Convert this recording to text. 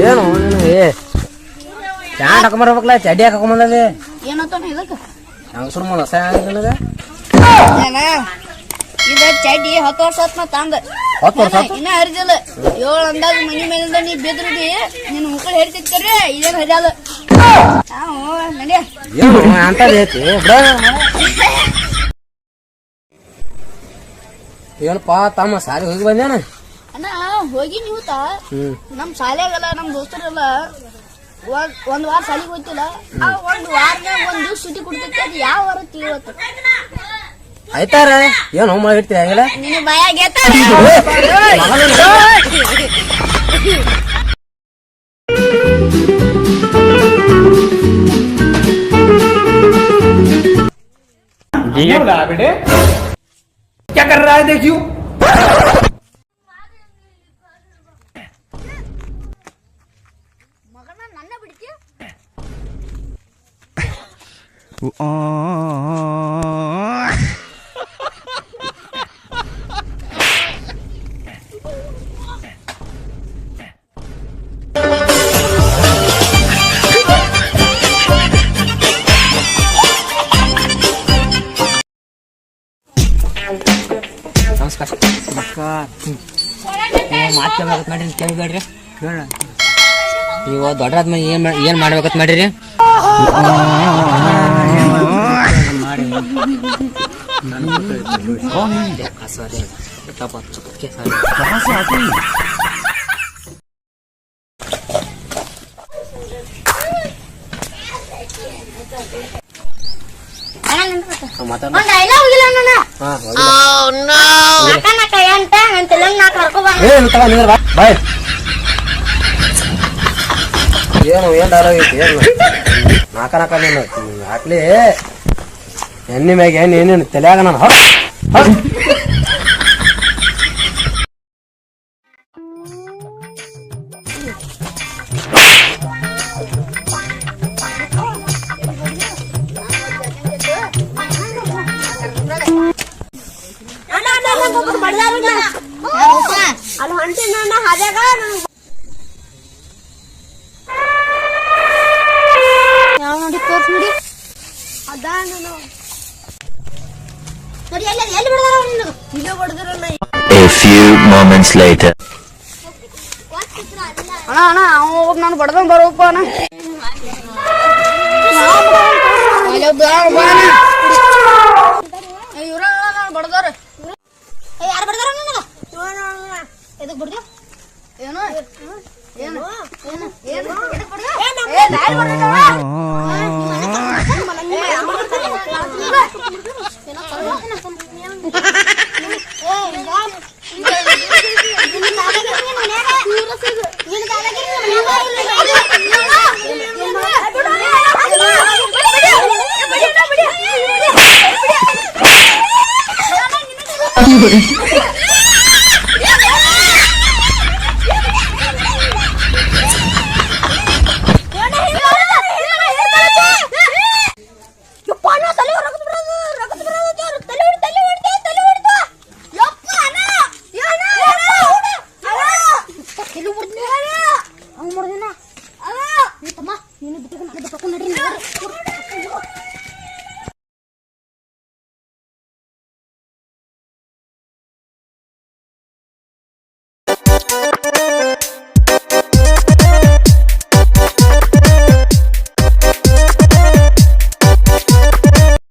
ಏನು ಚಾಟ್ ಹಾಕೊಂಬರ್ಬೇಕಲ್ಲ ಚಡ್ಡಿ ಹಾಕೊಂಬಂದದೆ ಏನಂತ ಇದಕ್ಕೆ ಹಂಗ ಸುಮ್ಮನೆ ಹೊಸ ನನಗೆ ಇದು ಚಡ್ಡಿ 10 ವರ್ಷ ಆತ್ ತಂದ 10 ವರ್ಷ ಇನ್ನ ಹರಿದಿಲ್ಲ 7 ಅಂದಾಜು ಮನಿ ಮೇಲಿಂದ ನೀ ಬೆದ್ರದಿ ನಿನ್ನ ಮುಕ್ಕಳು ಹೇಳ್ತಿರ್ತಾರೆ ಇದೇನು ಹರಿಯಲ್ಲ ನಡಿಯ ಏನು ಅಂತದ್ ಐತಿ ಏನಪ್ಪಾ ತಮ್ಮ ಸಾಲಿ ಹೋಗಿ ಬಂದೇನ ಅಣ್ಣ ಹೋಗಿ ನೀವು ನಮ್ ಶಾಲೆಗಲ್ಲ ನಮ್ ದೋಸ್ತರೆಲ್ಲ ಒಂದ್ ವಾರ ಶಾಲೆಗೆ ಹೋಗ್ತಿಲ್ಲ ಒಂದ್ ವಾರದಾಗ ಒಂದ್ ದಿವ್ಸ ಸುಟಿ ಕೊಡ್ತೈತಿ ಅದು ಯಾವ ವಾರ ಇವತ್ತು ಆಯ್ತಾರ ಏನ್ ಹೋಮ್ ಮಾಡಿರ್ತೀರಿ ಹಂಗಿಲ್ಲ ನಿನ್ನ ಬಾಯಾಗ बेटे क्या कर रहा है देखियो ಮಗನ ನನ್ನ ಬಿಡ್ತೀಯ ನಮಸ್ಕಾರ ಮಾತಾಡ್ಬೇಕತ್ ಮಾಡಿರಿ ಕೇಳ್ಬೇಡ್ರಿ ಕೇಳ ನೀವು ದೊಡ್ಡದಾದ್ಮೇಲೆ ಏನ್ ಮಾಡ್ಬೇಕತ್ ಮಾಡಿರಿ ಬಾಯ್ ಏನು ಏನ್ ಡೈಲಾಗ್ ಐತಿ ಏನು ನಾಕ ಹಾಕ್ಲಿ ಎಣ್ಣೆ ಮ್ಯಾಗ ಏನೇನು ತಲೆಯಾಗ ನಾನು ಅಲ್ಲಿ ಹೊಂಟಿನ ಹಾದ್ಯಾಗ ಯಾವ ನೋಡಿ ತೋರ್ಸ್ ನೋಡಿ ಅದ ನೋಡಿ ಎಲ್ಲಿ ಬಿಡದಾರ ನಿನಗೆ ಇಲ್ಲೇ ಬಡದಿರಲ್ಲ A few moments later ಅಣ್ಣ ಅವ ನಾನು ಬಡದಂಗ್ ಬರೋಪ್ಪ ಅಣ್ಣ ಇವ್ರ ನಾನು ಬಡದಾರ ಯಾರು ಬಡದಾರ ನಿನಗ ಎದಕ್ ಬಡ್ದ ಏನು ಏನು ಏನು ಏನು ಎದಕ್ ಬಡ್ದ ಏ